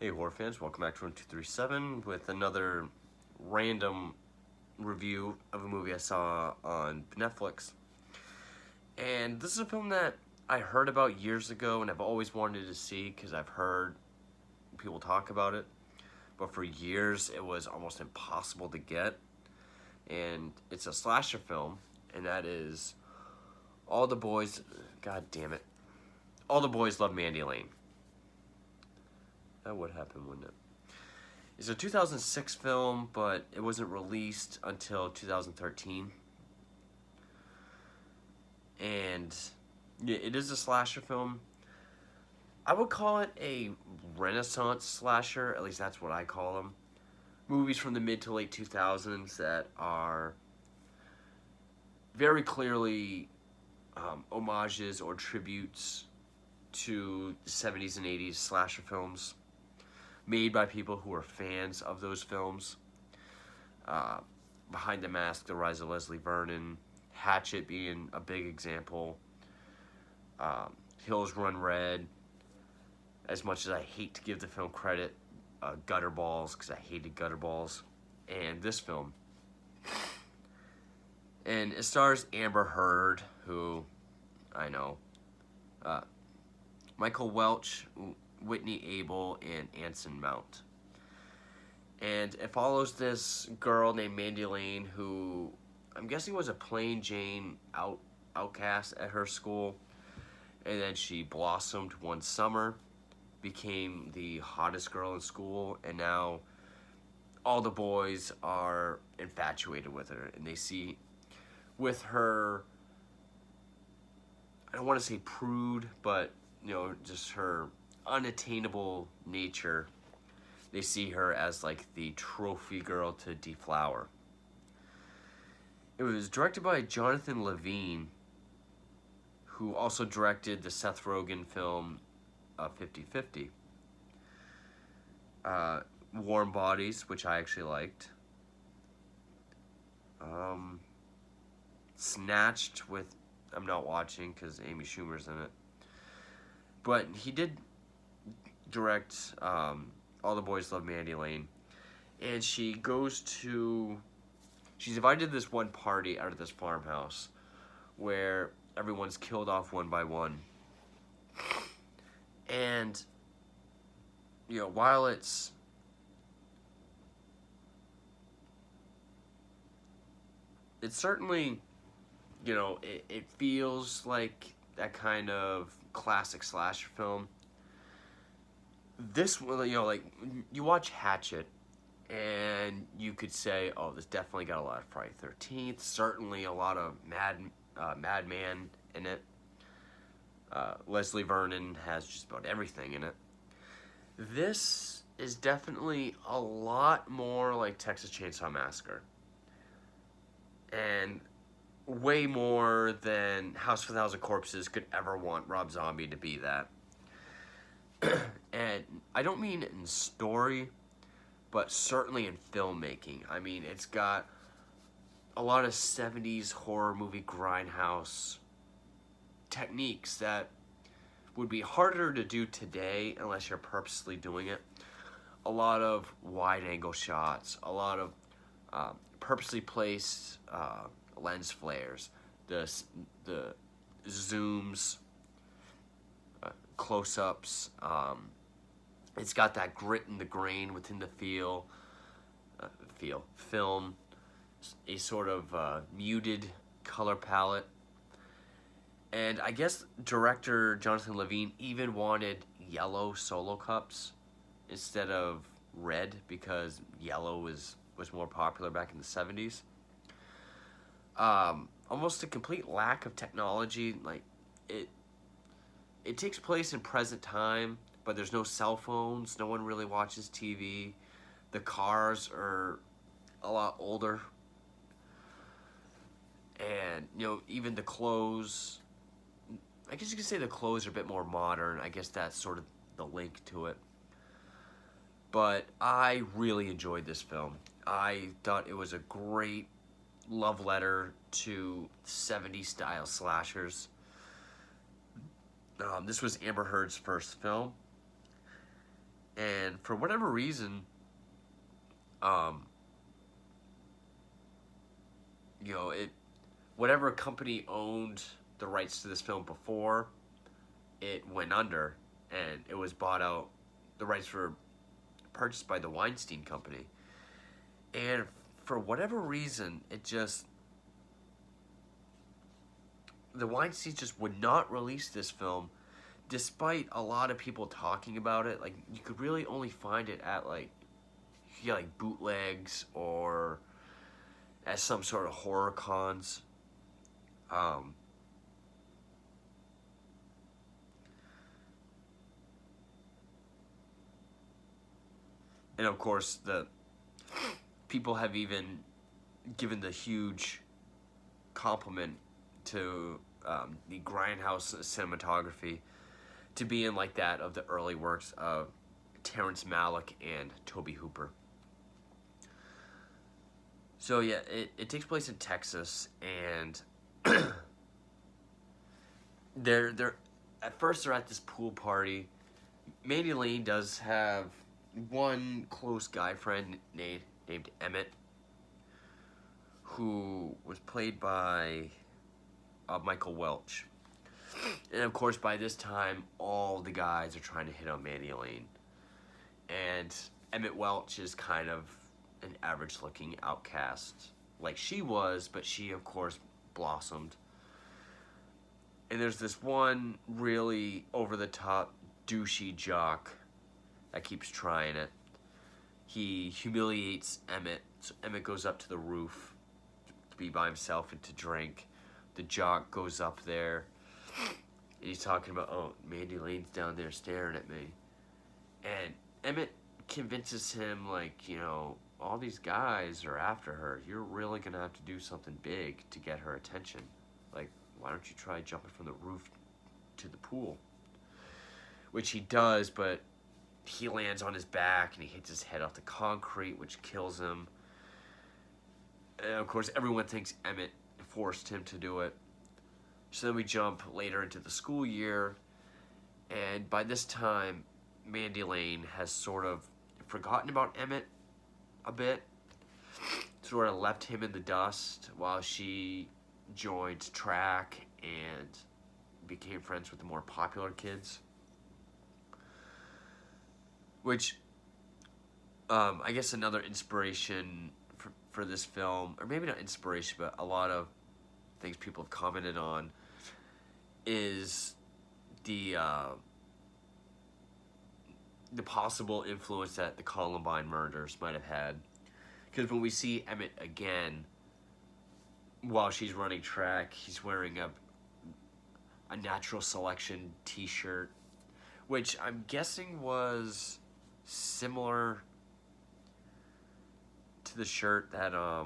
Hey horror fans, welcome back to 1237 with another random review of a movie I saw on Netflix. And this is a film that I heard about years ago and I've always wanted to see because I've heard people talk about it. But for years it was almost impossible to get. And it's a slasher film, and that is All the Boys, God damn it, All the Boys Love Mandy Lane. That would happen, wouldn't it? It's a 2006 film, but it wasn't released until 2013. And yeah, it is a slasher film. I would call it a Renaissance slasher, at least that's what I call them. Movies from the mid to late 2000s that are very clearly homages or tributes to the 70s and 80s slasher films, made by people who are fans of those films. Behind the Mask, The Rise of Leslie Vernon, Hatchet being a big example, Hills Run Red, as much as I hate to give the film credit, Gutter Balls, because I hated Gutter Balls, and this film. And it stars Amber Heard, who I know, Michael Welch, Whitney Able, and Anson Mount. And it follows this girl named Mandy Lane, who I'm guessing was a plain Jane outcast at her school. And then she blossomed one summer, became the hottest girl in school, and now all the boys are infatuated with her. And they see with her, I don't want to say prude, but just her unattainable nature, they see her as like the trophy girl to deflower. It was directed by Jonathan Levine, who also directed the Seth Rogen film 50-50. Warm Bodies, which I actually liked. Snatched, with I'm not watching because Amy Schumer's in it. But he did direct All the Boys Love Mandy Lane. And she's invited to this one party out of this farmhouse where everyone's killed off one by one. And, while it's certainly, it feels like that kind of classic slasher film. This one, like, you watch Hatchet, and you could say, oh, this definitely got a lot of Friday 13th, certainly a lot of Madman in it. Leslie Vernon has just about everything in it. This is definitely a lot more like Texas Chainsaw Massacre. And way more than House of a Thousand Corpses could ever want Rob Zombie to be that. And I don't mean in story, but certainly in filmmaking. I mean, it's got a lot of 70s horror movie grindhouse techniques that would be harder to do today unless you're purposely doing it. A lot of wide-angle shots, a lot of purposely placed lens flares, the zooms, close-ups. It's got that grit in the grain within the film, a sort of muted color palette. And I guess director Jonathan Levine even wanted yellow solo cups instead of red because yellow was more popular back in the 70s. Almost a complete lack of technology. Like, it takes place in present time, but there's no cell phones. No one really watches TV. The cars are a lot older. And, even the clothes, I guess you could say the clothes are a bit more modern. I guess that's sort of the link to it. But I really enjoyed this film. I thought it was a great love letter to 70s style slashers. This was Amber Heard's first film. And for whatever reason, um, you know, it whatever company owned the rights to this film before, it went under, and it was bought out. The rights were purchased by the Weinstein Company, and for whatever reason, the Weinstein just would not release this film, despite a lot of people talking about it. Like, you could really only find it at like bootlegs or at some sort of horror cons. Um, and of course, the people have even given the huge compliment to the grindhouse cinematography to be in like that of the early works of Terrence Malick and Tobe Hooper. So yeah, it takes place in Texas, and they're at first they're at this pool party. Mandy Lane does have one close guy friend named Emmett, who was played by Michael Welch. And of course, by this time, all the guys are trying to hit on Mandy Lane. And Emmett Welch is kind of an average-looking outcast, like she was, but she, of course, blossomed. And there's this one really over-the-top, douchey jock that keeps trying it. He humiliates Emmett, so Emmett goes up to the roof to be by himself and to drink. The jock goes up there, and he's talking about, oh, Mandy Lane's down there staring at me. And Emmett convinces him, like, you know, all these guys are after her. You're really going to have to do something big to get her attention. Like, why don't you try jumping from the roof to the pool? Which he does, but he lands on his back and he hits his head off the concrete, which kills him. And of course, everyone thinks Emmett forced him to do it. So then we jump later into the school year, and by this time, Mandy Lane has sort of forgotten about Emmett a bit, sort of left him in the dust while she joined track and became friends with the more popular kids. Which, I guess another inspiration for this film, or maybe not inspiration, but a lot of things people have commented on, is the possible influence that the Columbine murders might have had. Because when we see Emmett again, while she's running track, he's wearing a Natural Selection t-shirt, which I'm guessing was similar to the shirt that I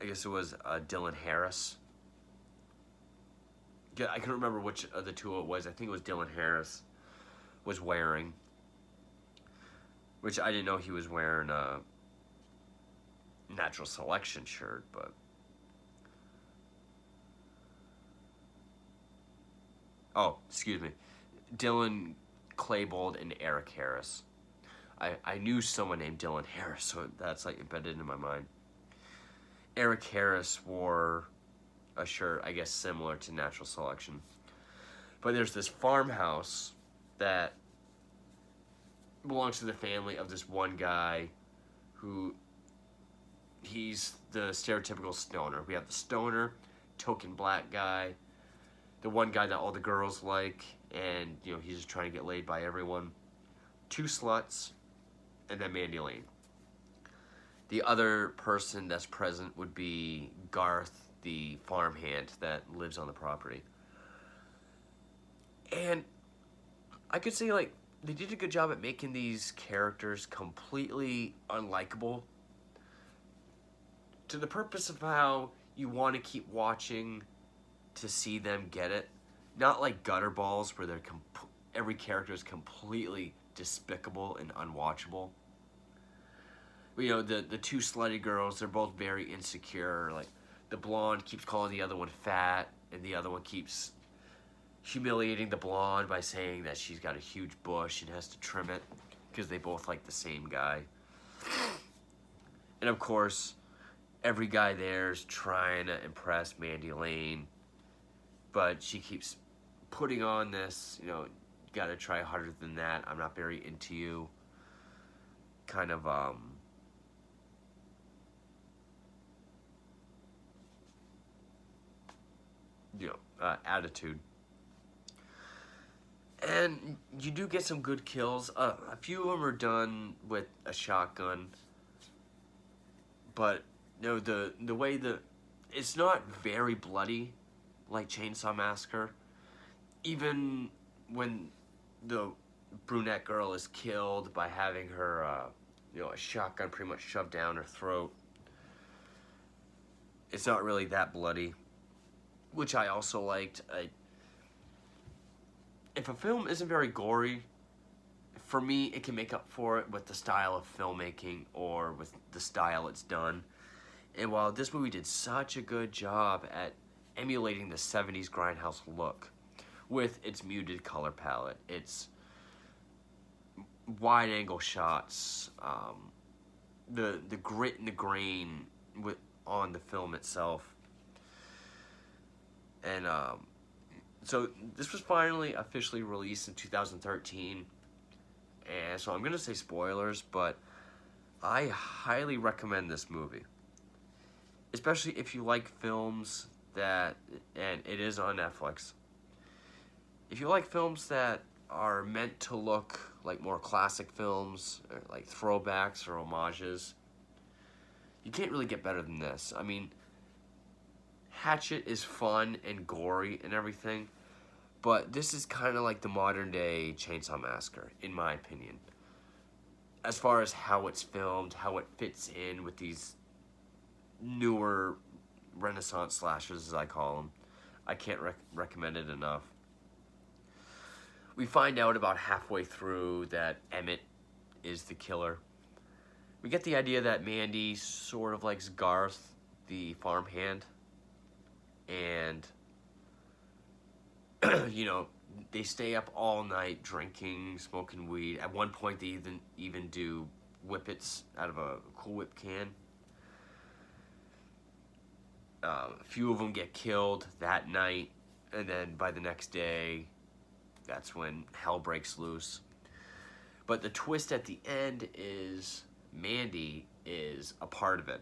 guess it was Dylan Harris. I can't remember which of the two it was. I think it was Dylan Harris was wearing, which I didn't know he was wearing a Natural Selection shirt, but oh, excuse me, Dylan Klebold and Eric Harris. I knew someone named Dylan Harris, so that's like embedded in my mind. Eric Harris wore a shirt, I guess, similar to Natural Selection. But there's this farmhouse that belongs to the family of this one guy who, he's the stereotypical stoner. We have the stoner, token black guy, the one guy that all the girls like, and, you know, he's just trying to get laid by everyone. Two sluts, and then Mandy Lane. The other person that's present would be Garth, the farmhand that lives on the property. And I could say, like, they did a good job at making these characters completely unlikable, to the purpose of how you want to keep watching to see them get it. Not like Gutterballs, where every character is completely despicable and unwatchable. You know, the two slutty girls, they're both very insecure. Like, the blonde keeps calling the other one fat, and the other one keeps humiliating the blonde by saying that she's got a huge bush and has to trim it because they both like the same guy. And of course, every guy there's trying to impress Mandy Lane, but she keeps putting on this, you gotta try harder than that. I'm not very into you. Kind of, attitude. And you do get some good kills. A few of them are done with a shotgun, but the way it's not very bloody like Chainsaw Massacre. Even when the brunette girl is killed by having her a shotgun pretty much shoved down her throat, it's not really that bloody, which I also liked. If a film isn't very gory, for me, it can make up for it with the style of filmmaking or with the style it's done. And while this movie did such a good job at emulating the 70s grindhouse look with its muted color palette, its wide angle shots, the grit and the grain on the film itself, and so this was finally officially released in 2013, and so I'm gonna say spoilers, but I highly recommend this movie, especially if you like films and it is on Netflix. If you like films that are meant to look like more classic films, or like throwbacks or homages, you can't really get better than this. I mean, Hatchet is fun and gory and everything, but this is kind of like the modern day Chainsaw Massacre, in my opinion. As far as how it's filmed, how it fits in with these newer Renaissance slashers, as I call them, I can't recommend it enough. We find out about halfway through that Emmett is the killer. We get the idea that Mandy sort of likes Garth, the farmhand, and they stay up all night drinking, smoking weed. At one point, they even do whippets out of a Cool Whip can. A few of them get killed that night, and then by the next day, that's when hell breaks loose. But the twist at the end is Mandy is a part of it.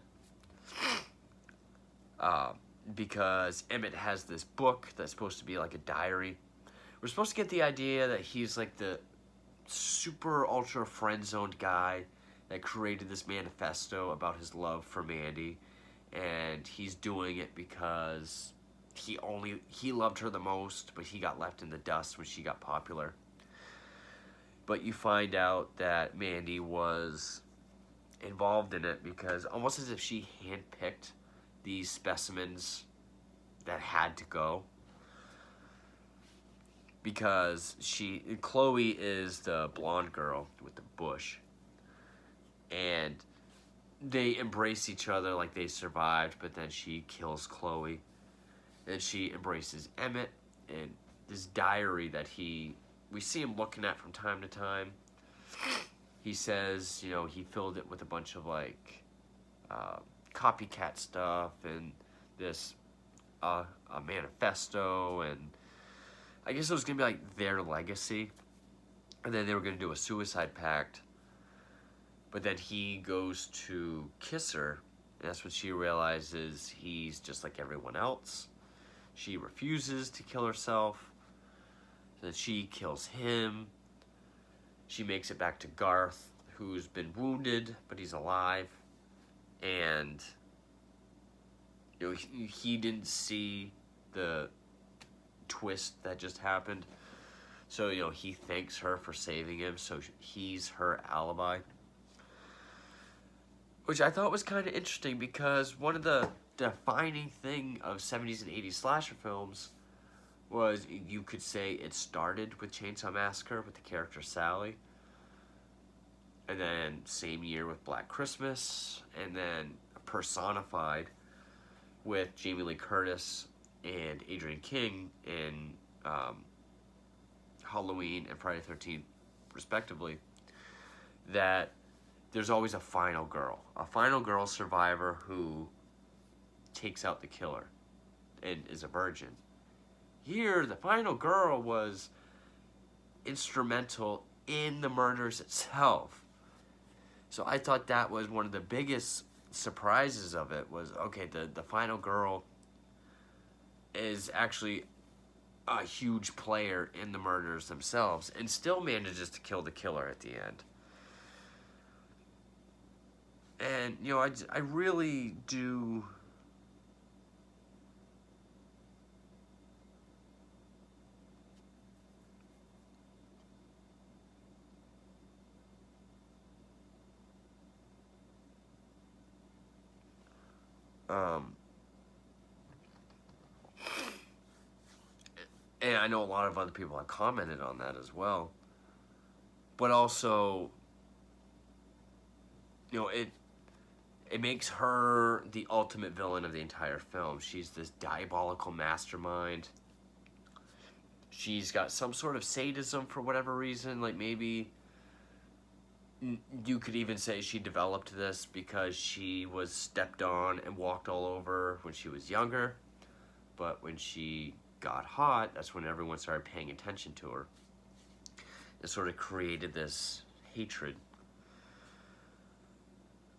Because Emmett has this book that's supposed to be like a diary. We're supposed to get the idea that he's like the super ultra friend-zoned guy that created this manifesto about his love for Mandy, and he's doing it because he loved her the most, but he got left in the dust when she got popular. But you find out that Mandy was involved in it because almost as if she handpicked these specimens that had to go. Because Chloe is the blonde girl with the bush. And they embrace each other like they survived, but then she kills Chloe. And she embraces Emmett, and this diary that we see him looking at from time to time. He says, he filled it with a bunch of copycat stuff and this a manifesto, and I guess it was gonna be like their legacy, and then they were gonna do a suicide pact. But then he goes to kiss her, and that's when she realizes he's just like everyone else. She refuses to kill herself. Then she kills him. She makes it back to Garth, who's been wounded, but he's alive. And he didn't see the twist that just happened. So, he thanks her for saving him, so he's her alibi. Which I thought was kind of interesting because one of the defining thing of 70s and 80s slasher films was, you could say, it started with Chainsaw Massacre with the character Sally, and then same year with Black Christmas, and then personified with Jamie Lee Curtis and Adrienne King in Halloween and Friday the 13th, respectively, that there's always a final girl survivor who takes out the killer and is a virgin. Here, the final girl was instrumental in the murders itself. So I thought that was one of the biggest surprises of it was, okay, the final girl is actually a huge player in the murders themselves and still manages to kill the killer at the end. And, you know, I really do... and I know a lot of other people have commented on that as well. But also, you know, it makes her the ultimate villain of the entire film. She's this diabolical mastermind. She's got some sort of sadism for whatever reason. Like, maybe you could even say she developed this because she was stepped on and walked all over when she was younger. But when she got hot, that's when everyone started paying attention to her. It sort of created this hatred.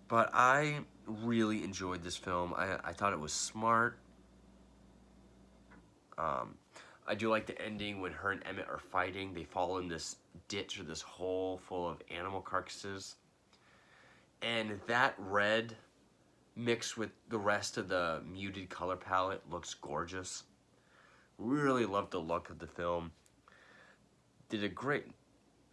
But I really enjoyed this film. I thought it was smart. I do like the ending when her and Emmett are fighting. They fall in this ditch or this hole full of animal carcasses. And that red mixed with the rest of the muted color palette looks gorgeous. Really loved the look of the film.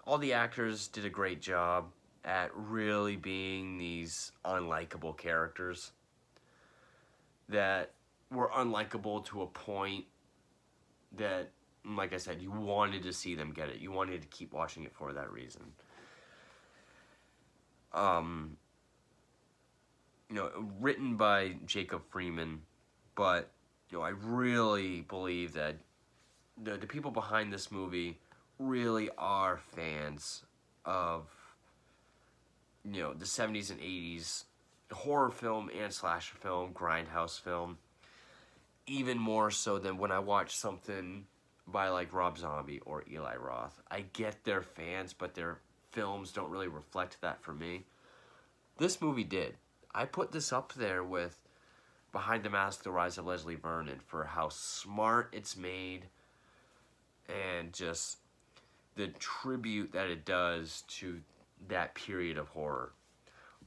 All the actors did a great job at really being these unlikable characters that were unlikable to a point that, like I said, you wanted to see them get it. You wanted to keep watching it for that reason. You know, written by Jacob Freeman, but, you know, I really believe that the people behind this movie really are fans of, you know, the 70s and 80s horror film and slasher film, grindhouse film, even more so than when I watch something by like Rob Zombie or Eli Roth. I get they're fans, but their films don't really reflect that for me. This movie did. I put this up there with Behind the Mask, The Rise of Leslie Vernon for how smart it's made and just the tribute that it does to that period of horror.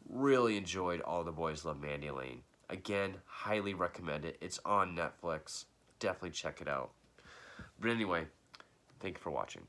Really enjoyed All the Boys Love Mandy Lane. Again, highly recommend it. It's on Netflix. Definitely check it out. But anyway, thank you for watching.